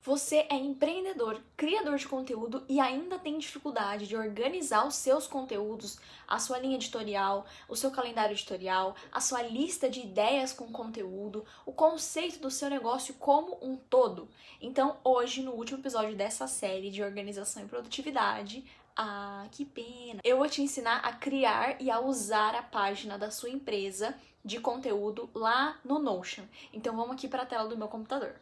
Você é empreendedor, criador de conteúdo e ainda tem dificuldade de organizar os seus conteúdos, a sua linha editorial, o seu calendário editorial, a sua lista de ideias com conteúdo, o conceito do seu negócio como um todo. Então, hoje, no último episódio dessa série de organização e produtividade, que pena! Eu vou te ensinar a criar e a usar a página da sua empresa de conteúdo lá no Notion. Então, vamos aqui para a tela do meu computador.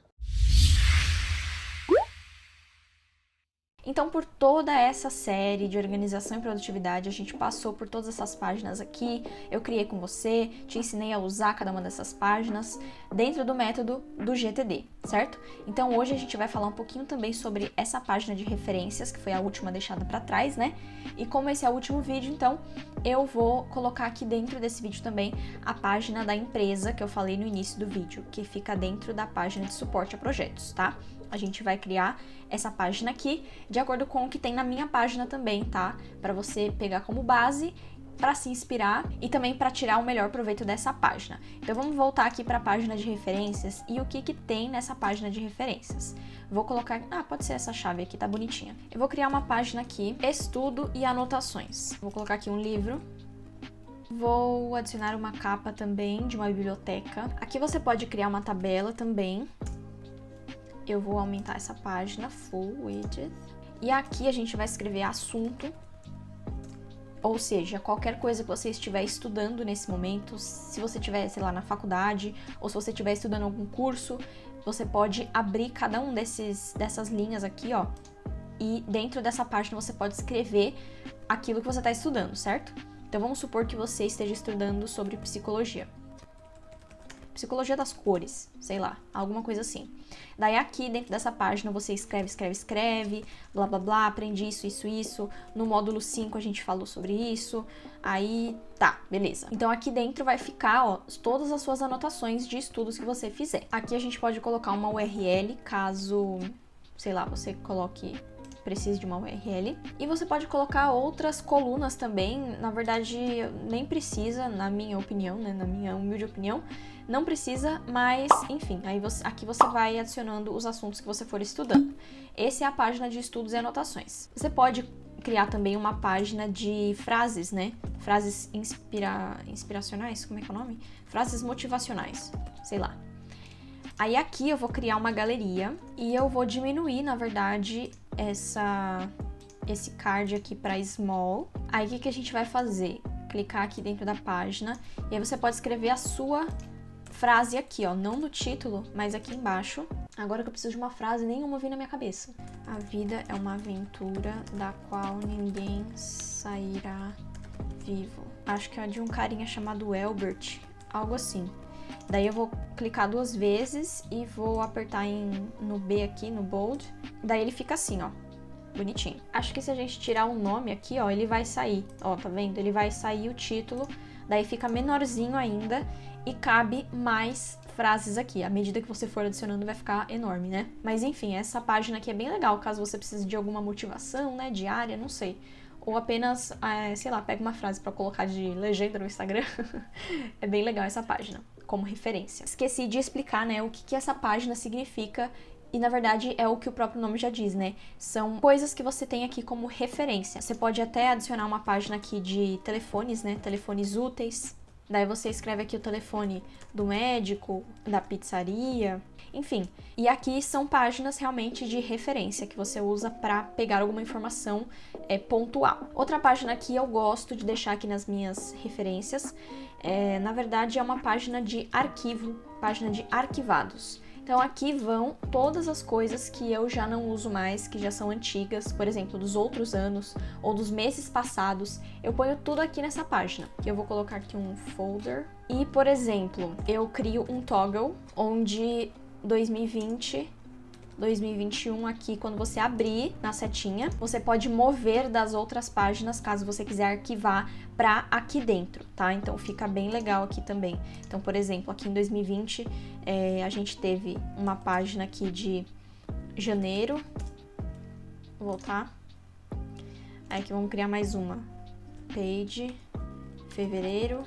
Então, por toda essa série de organização e produtividade, a gente passou por todas essas páginas aqui, eu criei com você, te ensinei a usar cada uma dessas páginas dentro do método do GTD, certo? Então, hoje a gente vai falar um pouquinho também sobre essa página de referências, que foi a última deixada para trás, né? E como esse é o último vídeo, então, eu vou colocar aqui dentro desse vídeo também a página da empresa que eu falei no início do vídeo, que fica dentro da página de suporte a projetos, tá? A gente vai criar essa página aqui de acordo com o que tem na minha página também, tá? Para você pegar como base, para se inspirar e também para tirar o melhor proveito dessa página. Então vamos voltar aqui para a página de referências e o que tem nessa página de referências. Vou colocar, pode ser essa chave aqui, tá bonitinha. Eu vou criar uma página aqui, estudo e anotações. Vou colocar aqui um livro. Vou adicionar uma capa também de uma biblioteca. Aqui você pode criar uma tabela também. Eu vou aumentar essa página, full widget. E aqui a gente vai escrever assunto, ou seja, qualquer coisa que você estiver estudando nesse momento, se você estiver, sei lá, na faculdade, ou se você estiver estudando algum curso, você pode abrir cada um dessas linhas aqui, ó, e dentro dessa página você pode escrever aquilo que você está estudando, certo? Então vamos supor que você esteja estudando sobre psicologia das cores, sei lá, alguma coisa assim. Daí aqui dentro dessa página você escreve, blá blá blá, aprende isso. No módulo 5 a gente falou sobre isso. Aí tá, beleza. Então aqui dentro vai ficar, ó, todas as suas anotações de estudos que você fizer. Aqui a gente pode colocar uma URL caso, sei lá, você precise de uma URL. E você pode colocar outras colunas também. Na verdade, nem precisa, na minha opinião, né? Na minha humilde opinião, não precisa, mas enfim, aqui você vai adicionando os assuntos que você for estudando. Essa é a página de estudos e anotações. Você pode criar também uma página de frases, né? Frases inspiracionais, como é que é o nome? Frases motivacionais, sei lá. Aí aqui eu vou criar uma galeria e eu vou diminuir, na verdade, esse card aqui para small. Aí o que a gente vai fazer? Clicar aqui dentro da página e aí você pode escrever a sua frase aqui, ó, não no título, mas aqui embaixo. Agora que eu preciso de uma frase, nenhuma vem na minha cabeça. A vida é uma aventura da qual ninguém sairá vivo. Acho que é de um carinha chamado Elbert, algo assim. Daí eu vou clicar 2 vezes e vou apertar no B aqui, no bold. Daí ele fica assim, ó, bonitinho. Acho que se a gente tirar o nome aqui, ó, ele vai sair. Ó, tá vendo? Ele vai sair o título, daí fica menorzinho ainda e cabe mais frases aqui. À medida que você for adicionando vai ficar enorme, né? Mas enfim, essa página aqui é bem legal, caso você precise de alguma motivação, né, diária, não sei. Ou apenas, sei lá, pega uma frase pra colocar de legenda no Instagram. É bem legal essa página, como referência. Esqueci de explicar, né, o que essa página significa e, na verdade, é o que o próprio nome já diz, né? São coisas que você tem aqui como referência. Você pode até adicionar uma página aqui de telefones, né, telefones úteis. Daí você escreve aqui o telefone do médico, da pizzaria, enfim. E aqui são páginas realmente de referência que você usa para pegar alguma informação pontual. Outra página que eu gosto de deixar aqui nas minhas referências, na verdade é uma página de arquivo, página de arquivados. Então aqui vão todas as coisas que eu já não uso mais, que já são antigas, por exemplo, dos outros anos ou dos meses passados. Eu ponho tudo aqui nessa página. Eu vou colocar aqui um folder. E, por exemplo, eu crio um toggle onde 2020, 2021 aqui, quando você abrir na setinha, você pode mover das outras páginas, caso você quiser arquivar, para aqui dentro, tá? Então fica bem legal aqui também. Então, por exemplo, aqui em 2020, a gente teve uma página aqui de janeiro. Vou voltar. Aí aqui vamos criar mais uma. Page, fevereiro.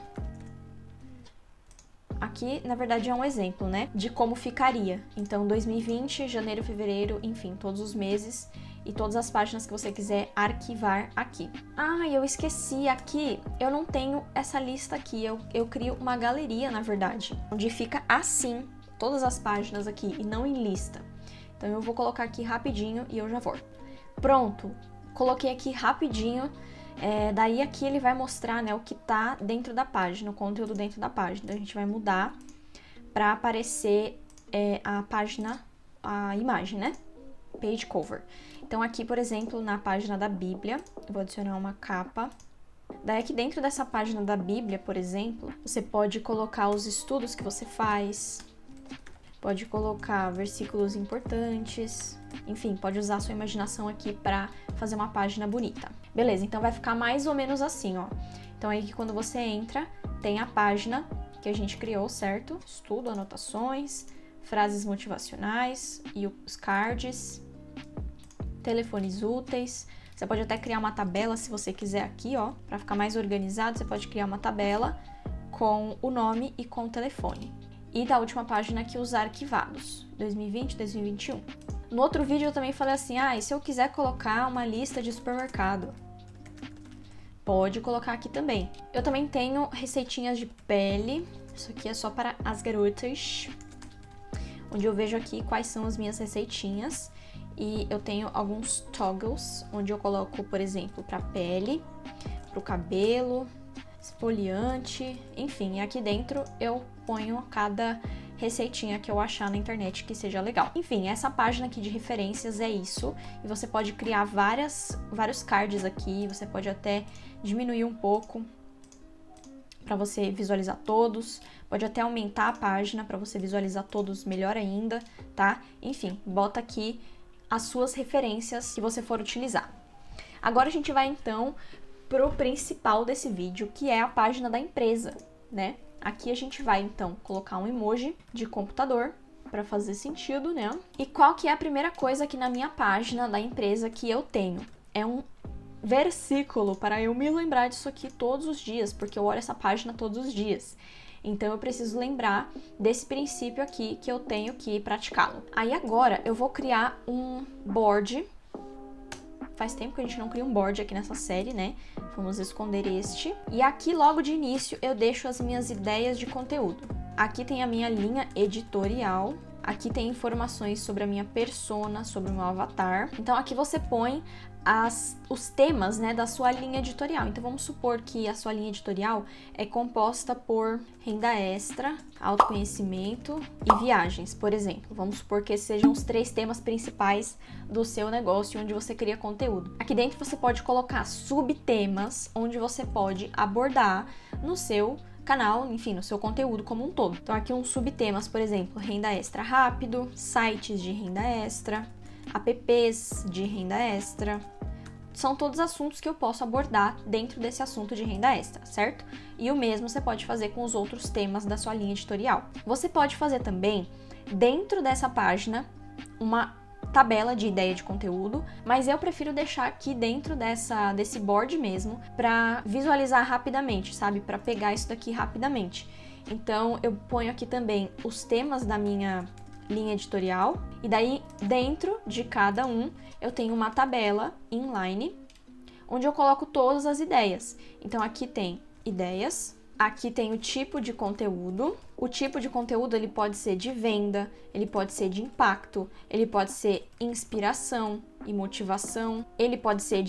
aqui na verdade é um exemplo, né, de como ficaria. Então 2020, janeiro, fevereiro, enfim, todos os meses e todas as páginas que você quiser arquivar aqui. Ah, e eu esqueci, aqui eu não tenho essa lista aqui, eu crio uma galeria, na verdade, onde fica assim todas as páginas aqui e não em lista. Então eu vou colocar aqui rapidinho e eu já volto. Pronto, coloquei aqui rapidinho. Daí aqui ele vai mostrar, né, o que tá dentro da página, o conteúdo dentro da página. Então, a gente vai mudar para aparecer a página, a imagem, né? Page cover. Então aqui, por exemplo, na página da Bíblia, eu vou adicionar uma capa. Daí aqui dentro dessa página da Bíblia, por exemplo, você pode colocar os estudos que você faz, pode colocar versículos importantes, enfim, pode usar a sua imaginação aqui para fazer uma página bonita. Beleza, então vai ficar mais ou menos assim, ó. Então aí que quando você entra, tem a página que a gente criou, certo? Estudo, anotações, frases motivacionais e os cards, telefones úteis. Você pode até criar uma tabela se você quiser aqui, ó, para ficar mais organizado, você pode criar uma tabela com o nome e com o telefone. E da última página aqui, os arquivados, 2020, 2021. No outro vídeo eu também falei assim, e se eu quiser colocar uma lista de supermercado? Pode colocar aqui também. Eu também tenho receitinhas de pele, isso aqui é só para as garotas, onde eu vejo aqui quais são as minhas receitinhas. E eu tenho alguns toggles, onde eu coloco, por exemplo, para pele, para o cabelo, esfoliante, enfim, aqui dentro eu ponho cada receitinha que eu achar na internet que seja legal. Enfim, essa página aqui de referências é isso, e você pode criar vários cards aqui, você pode até diminuir um pouco para você visualizar todos, pode até aumentar a página para você visualizar todos melhor ainda, tá? Enfim, bota aqui as suas referências que você for utilizar. Agora a gente vai então pro principal desse vídeo, que é a página da empresa, né? Aqui a gente vai então colocar um emoji de computador para fazer sentido, né? E qual que é a primeira coisa aqui na minha página da empresa que eu tenho? É um versículo para eu me lembrar disso aqui todos os dias, porque eu olho essa página todos os dias. Então eu preciso lembrar desse princípio aqui que eu tenho que praticá-lo. Aí agora eu vou criar um board. Faz tempo que a gente não cria um board aqui nessa série, né? Vamos esconder este. E aqui logo de início eu deixo as minhas ideias de conteúdo. Aqui tem a minha linha editorial. Aqui tem informações sobre a minha persona, sobre o meu avatar. Então aqui você põe os temas, né, da sua linha editorial. Então vamos supor que a sua linha editorial é composta por renda extra, autoconhecimento e viagens, por exemplo. Vamos supor que esses sejam os 3 temas principais do seu negócio onde você cria conteúdo. Aqui dentro você pode colocar subtemas onde você pode abordar no seu canal, enfim, no seu conteúdo como um todo. Então aqui uns subtemas, por exemplo, renda extra rápido, sites de renda extra, apps de renda extra. São todos assuntos que eu posso abordar dentro desse assunto de renda extra, certo? E o mesmo você pode fazer com os outros temas da sua linha editorial. Você pode fazer também, dentro dessa página, uma tabela de ideia de conteúdo, mas eu prefiro deixar aqui dentro desse board mesmo, para visualizar rapidamente, sabe? Para pegar isso daqui rapidamente. Então, eu ponho aqui também os temas da minha linha editorial, e daí dentro de cada um eu tenho uma tabela inline onde eu coloco todas as ideias. Então aqui tem ideias, aqui tem o tipo de conteúdo. O tipo de conteúdo ele pode ser de venda, ele pode ser de impacto, ele pode ser inspiração e motivação, ele pode ser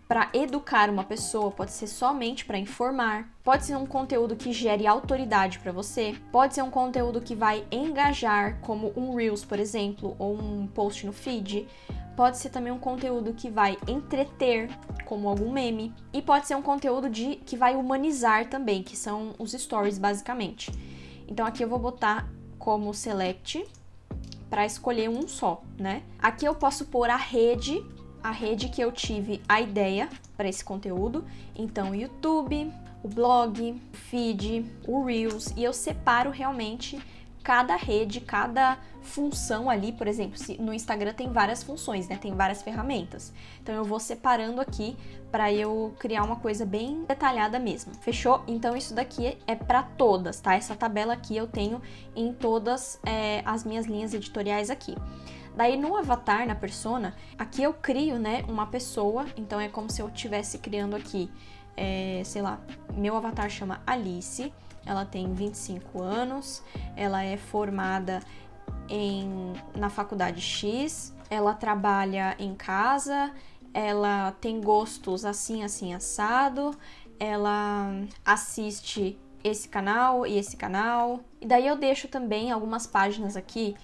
para educar uma pessoa, pode ser somente para informar, pode ser um conteúdo que gere autoridade para você, pode ser um conteúdo que vai engajar, como um Reels, por exemplo, ou um post no feed, pode ser também um conteúdo que vai entreter, como algum meme, e pode ser um conteúdo que vai humanizar também, que são os stories basicamente. Então aqui eu vou botar como select para escolher um só, né? Aqui eu posso pôr a rede que eu tive a ideia para esse conteúdo. Então, o YouTube, o blog, o feed, o Reels, e eu separo realmente cada rede, cada função ali, por exemplo, se no Instagram tem várias funções, né? Tem várias ferramentas. Então eu vou separando aqui para eu criar uma coisa bem detalhada mesmo. Fechou? Então isso daqui é para todas, tá? Essa tabela aqui eu tenho em todas as minhas linhas editoriais aqui. Daí no avatar, na persona, aqui eu crio, né, uma pessoa, então é como se eu estivesse criando aqui, sei lá, meu avatar chama Alice, ela tem 25 anos, ela é formada na faculdade X, ela trabalha em casa, ela tem gostos assim, assim, assado, ela assiste esse canal e esse canal, e daí eu deixo também algumas páginas aqui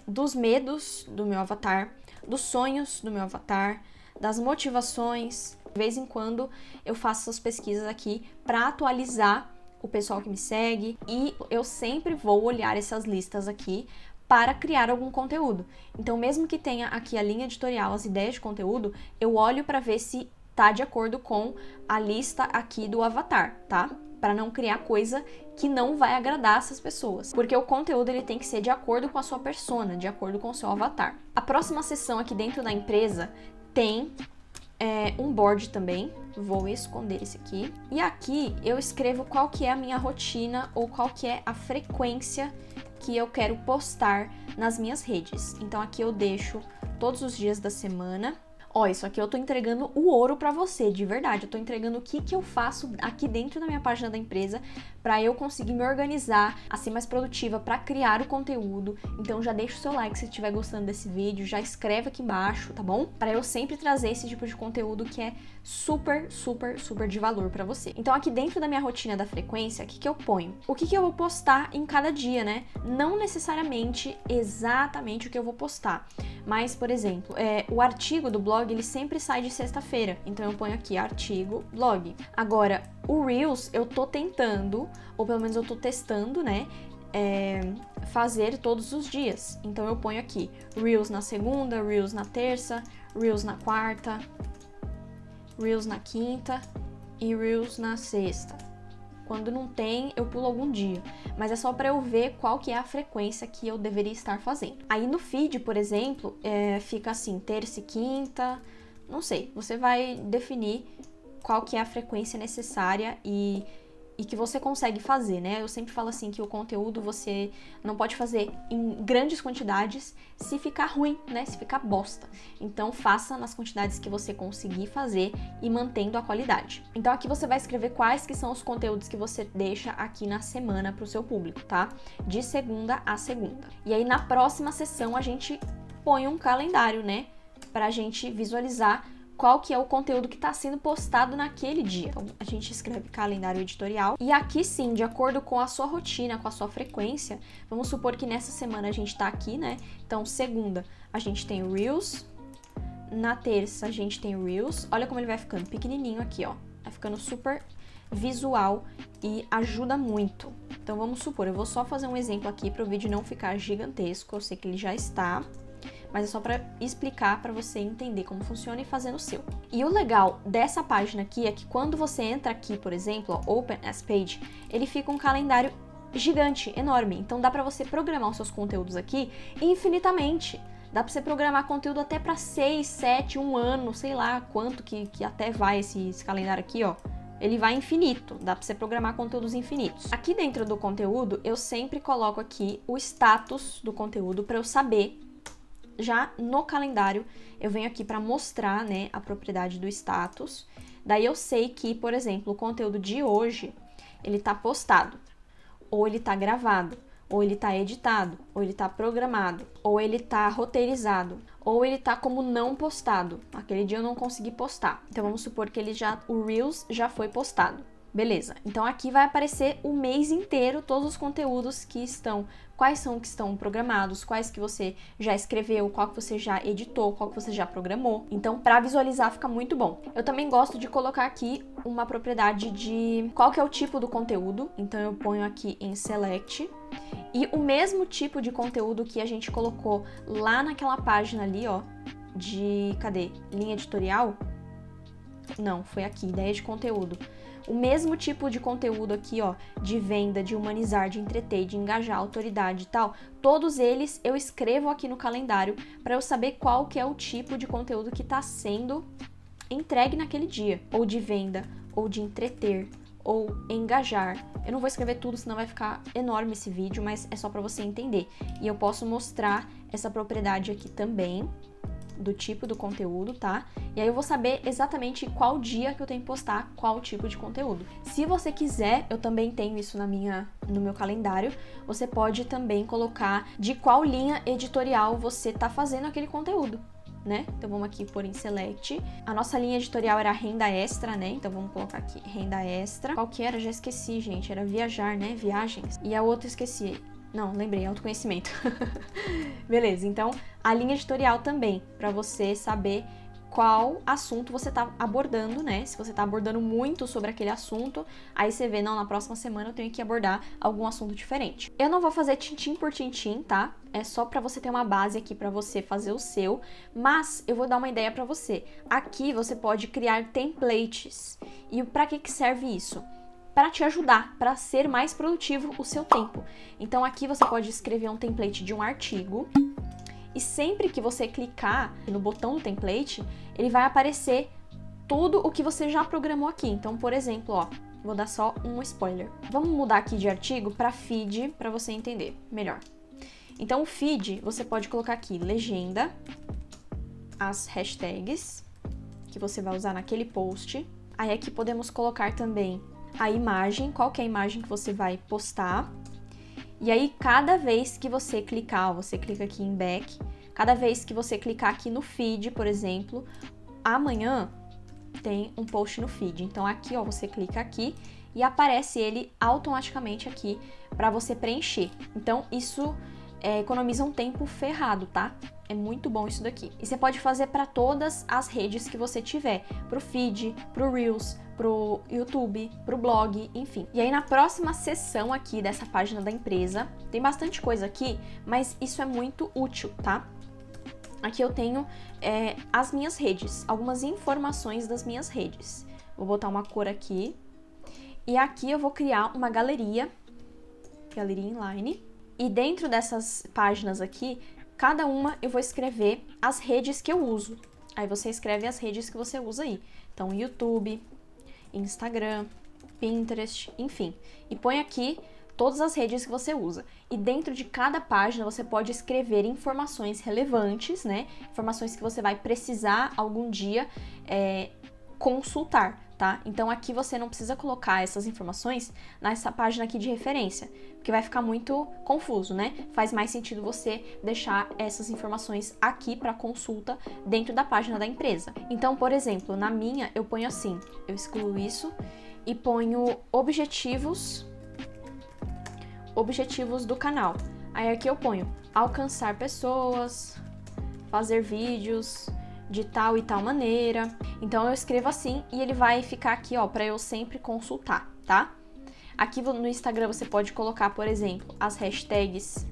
dos medos do meu avatar, dos sonhos do meu avatar, das motivações. De vez em quando eu faço essas pesquisas aqui para atualizar o pessoal que me segue e eu sempre vou olhar essas listas aqui para criar algum conteúdo. Então, mesmo que tenha aqui a linha editorial, as ideias de conteúdo, eu olho para ver se tá de acordo com a lista aqui do avatar, tá? Para não criar coisa que não vai agradar essas pessoas. Porque o conteúdo ele tem que ser de acordo com a sua persona, de acordo com o seu avatar. A próxima seção aqui dentro da empresa tem um board também. Vou esconder esse aqui. E aqui eu escrevo qual que é a minha rotina ou qual que é a frequência que eu quero postar nas minhas redes. Então aqui eu deixo todos os dias da semana. Ó, isso aqui eu tô entregando o ouro pra você, de verdade. Eu tô entregando o que eu faço aqui dentro da minha página da empresa pra eu conseguir me organizar, a ser mais produtiva, pra criar o conteúdo. Então já deixa o seu like se estiver gostando desse vídeo, já escreve aqui embaixo, tá bom? Pra eu sempre trazer esse tipo de conteúdo que é super, super, super de valor pra você. Então aqui dentro da minha rotina da frequência, o que eu ponho? O que eu vou postar em cada dia, né? Não necessariamente exatamente o que eu vou postar. Mas, por exemplo, o artigo do blog, ele sempre sai de sexta-feira. Então, eu ponho aqui, artigo, blog. Agora, o Reels, eu tô tentando, ou pelo menos eu tô testando, né? Fazer todos os dias. Então, eu ponho aqui, Reels na segunda, Reels na terça, Reels na quarta, Reels na quinta e Reels na sexta. Quando não tem, eu pulo algum dia. Mas é só para eu ver qual que é a frequência que eu deveria estar fazendo. Aí no feed, por exemplo, fica assim, terça e quinta, não sei. Você vai definir qual que é a frequência necessária e que você consegue fazer, né? Eu sempre falo assim que o conteúdo você não pode fazer em grandes quantidades se ficar ruim, né? Se ficar bosta. Então faça nas quantidades que você conseguir fazer e mantendo a qualidade. Então aqui você vai escrever quais que são os conteúdos que você deixa aqui na semana para o seu público, tá? De segunda a segunda. E aí na próxima sessão a gente põe um calendário, né? Pra gente visualizar qual que é o conteúdo que está sendo postado naquele dia. Então, a gente escreve calendário editorial. E aqui sim, de acordo com a sua rotina, com a sua frequência, vamos supor que nessa semana a gente está aqui, né? Então, segunda, a gente tem Reels. Na terça, a gente tem Reels. Olha como ele vai ficando pequenininho aqui, ó. Vai ficando super visual e ajuda muito. Então, vamos supor, eu vou só fazer um exemplo aqui para o vídeo não ficar gigantesco. Eu sei que ele já está, mas é só para explicar para você entender como funciona e fazer no seu. E o legal dessa página aqui é que quando você entra aqui, por exemplo, ó, Open as Page, ele fica um calendário gigante, enorme. Então dá para você programar os seus conteúdos aqui infinitamente. Dá para você programar conteúdo até para 6, 7, 1 ano, sei lá quanto que até vai esse calendário aqui, ó. Ele vai infinito, dá para você programar conteúdos infinitos. Aqui dentro do conteúdo, eu sempre coloco aqui o status do conteúdo para eu saber. Já no calendário, eu venho aqui para mostrar, né, a propriedade do status. Daí eu sei que, por exemplo, o conteúdo de hoje, ele tá postado, ou ele tá gravado, ou ele tá editado, ou ele tá programado, ou ele tá roteirizado, ou ele tá como não postado. Aquele dia eu não consegui postar. Então vamos supor que o Reels já foi postado. Beleza, então aqui vai aparecer o mês inteiro todos os conteúdos que estão, quais são que estão programados, quais que você já escreveu, qual que você já editou, qual que você já programou. Então, para visualizar fica muito bom. Eu também gosto de colocar aqui uma propriedade de qual que é o tipo do conteúdo. Então, eu ponho aqui em Select. E o mesmo tipo de conteúdo que a gente colocou lá naquela página ali, ó, de, cadê? Linha editorial? Não, foi aqui, ideia de conteúdo. O mesmo tipo de conteúdo aqui, ó, de venda, de humanizar, de entreter, de engajar, autoridade e tal, todos eles eu escrevo aqui no calendário para eu saber qual que é o tipo de conteúdo que está sendo entregue naquele dia, ou de venda, ou de entreter, ou engajar. Eu não vou escrever tudo, senão vai ficar enorme esse vídeo, mas é só para você entender. E eu posso mostrar essa propriedade aqui também, do tipo do conteúdo, tá? E aí eu vou saber exatamente qual dia que eu tenho que postar qual tipo de conteúdo. Se você quiser, eu também tenho isso no meu calendário, você pode também colocar de qual linha editorial você tá fazendo aquele conteúdo, né? Então vamos aqui por em Select. A nossa linha editorial era renda extra, né? Então vamos colocar aqui renda extra. Qual que era? Já esqueci, gente. Era viajar, né? Viagens. E a outra esqueci. Não, lembrei, autoconhecimento. Beleza, então a linha editorial também, para você saber qual assunto você tá abordando, né? Se você tá abordando muito sobre aquele assunto, aí você vê, não, na próxima semana eu tenho que abordar algum assunto diferente. Eu não vou fazer tintim por tintim, tá? É só para você ter uma base aqui para você fazer o seu, mas eu vou dar uma ideia para você. Aqui você pode criar templates. E para que serve isso? Para te ajudar, para ser mais produtivo o seu tempo. Então aqui você pode escrever um template de um artigo e sempre que você clicar no botão do template, ele vai aparecer tudo o que você já programou aqui. Então, por exemplo, ó, vou dar só um spoiler. Vamos mudar aqui de artigo para feed para você entender melhor. Então o feed, você pode colocar aqui legenda, as hashtags que você vai usar naquele post. Aí aqui podemos colocar também a imagem, qual que é a imagem que você vai postar. E aí, cada vez que você clicar, você clica aqui em back, cada vez que você clicar aqui no feed, por exemplo, amanhã tem um post no feed. Então aqui, ó, você clica aqui e aparece ele automaticamente aqui para você preencher. Então isso economiza um tempo ferrado, tá? É muito bom isso daqui. E você pode fazer para todas as redes que você tiver, pro feed, pro Reels, pro YouTube, pro blog, enfim. E aí na próxima seção aqui dessa página da empresa, tem bastante coisa aqui, mas isso é muito útil, tá? Aqui eu tenho as minhas redes, algumas informações das minhas redes. Vou botar uma cor aqui. E aqui eu vou criar uma galeria inline. E dentro dessas páginas aqui, cada uma eu vou escrever as redes que eu uso. Aí você escreve as redes que você usa aí. Então, YouTube, Instagram, Pinterest, enfim. E põe aqui todas as redes que você usa. E dentro de cada página você pode escrever informações relevantes, né? Informações que você vai precisar algum dia consultar, tá? Então aqui você não precisa colocar essas informações nessa página aqui de referência, porque vai ficar muito confuso, né? Faz mais sentido você deixar essas informações aqui para consulta dentro da página da empresa. Então, por exemplo, na minha eu ponho assim, eu excluo isso e ponho objetivos do canal. Aí aqui eu ponho alcançar pessoas, fazer vídeos de tal e tal maneira. Então eu escrevo assim e ele vai ficar aqui, ó, para eu sempre consultar, tá? Aqui no Instagram você pode colocar, por exemplo, as hashtags,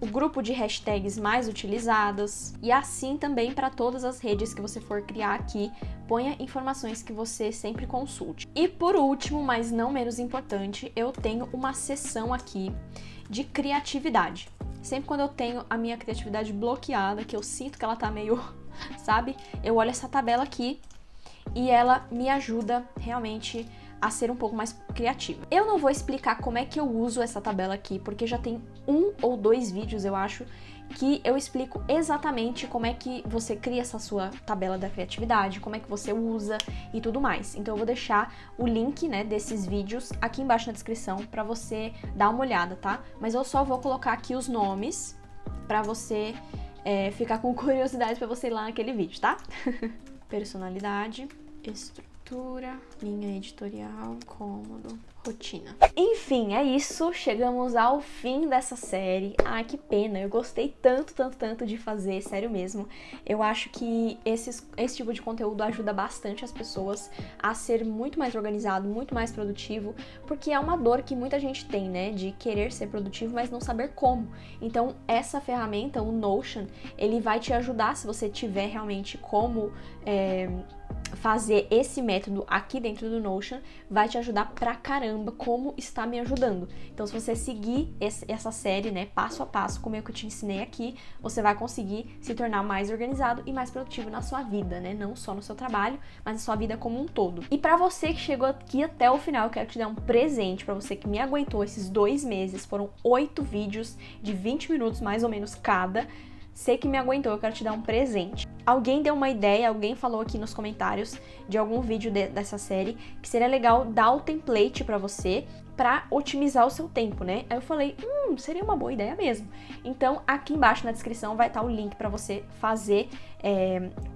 o grupo de hashtags mais utilizadas, e assim também para todas as redes que você for criar aqui, ponha informações que você sempre consulte. E por último, mas não menos importante, eu tenho uma seção aqui de criatividade. Sempre quando eu tenho a minha criatividade bloqueada, que eu sinto que ela tá meio, sabe? Eu olho essa tabela aqui e ela me ajuda realmente a ser um pouco mais criativa. Eu não vou explicar como é que eu uso essa tabela aqui, porque já tem 1 ou 2 vídeos, eu acho, que eu explico exatamente como é que você cria essa sua tabela da criatividade, como é que você usa e tudo mais. Então eu vou deixar o link, né, desses vídeos aqui embaixo na descrição para você dar uma olhada, tá? Mas eu só vou colocar aqui os nomes para você ficar com curiosidade para você ir lá naquele vídeo, tá? Personalidade, estrutura, linha editorial, cômodo, rotina. Enfim, é isso. Chegamos ao fim dessa série. Ai, que pena. Eu gostei tanto de fazer, sério mesmo. Eu acho que esse tipo de conteúdo ajuda bastante as pessoas a ser muito mais organizado, muito mais produtivo, porque é uma dor que muita gente tem, né? De querer ser produtivo, mas não saber como. Então, essa ferramenta, o Notion, ele vai te ajudar se você tiver realmente como fazer esse método aqui dentro do Notion vai te ajudar pra caramba, como está me ajudando. Então, se você seguir essa série, né, passo a passo, como é que eu te ensinei aqui, você vai conseguir se tornar mais organizado e mais produtivo na sua vida, né? Não só no seu trabalho, mas na sua vida como um todo. E pra você que chegou aqui até o final, eu quero te dar um presente, pra você que me aguentou esses 2 meses, foram 8 vídeos de 20 minutos mais ou menos cada. Você que me aguentou, eu quero te dar um presente. Alguém deu uma ideia, alguém falou aqui nos comentários de algum vídeo dessa série que seria legal dar o template pra você pra otimizar o seu tempo, né? Aí eu falei, seria uma boa ideia mesmo. Então, aqui embaixo na descrição vai estar o link pra você fazer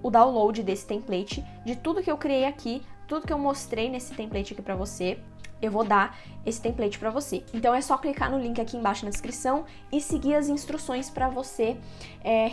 o download desse template, de tudo que eu criei aqui, tudo que eu mostrei nesse template aqui pra você. Eu vou dar esse template pra você. Então é só clicar no link aqui embaixo na descrição e seguir as instruções pra você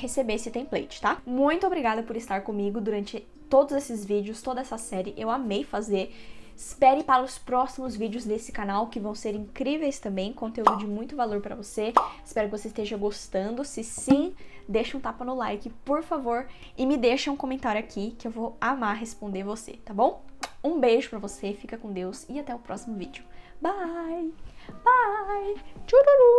receber esse template, tá? Muito obrigada por estar comigo durante todos esses vídeos, toda essa série. Eu amei fazer. Espere para os próximos vídeos desse canal, que vão ser incríveis também, conteúdo de muito valor pra você. Espero que você esteja gostando. Se sim, deixa um tapa no like, por favor, e me deixa um comentário aqui que eu vou amar responder você, tá bom? Um beijo pra você, fica com Deus e até o próximo vídeo. Bye! Bye! Tchururu!